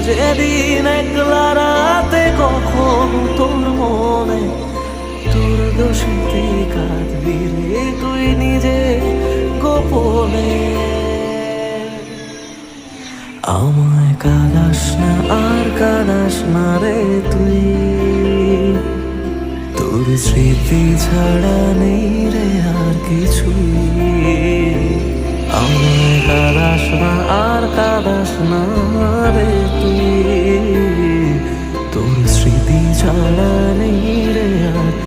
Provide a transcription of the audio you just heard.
যেদিন একলা রাতে কখন তোর মনে তোর দোষেতে কাঁদবি রে তুই নিজে গোপনে। আমায় কাঁদাস না আর কাঁদাস না রে তুই, তোর স্মৃতি ছাড়া নেই রে আর কিছুই। আমায় কাঁদাস না আর কাঁদাস না রে।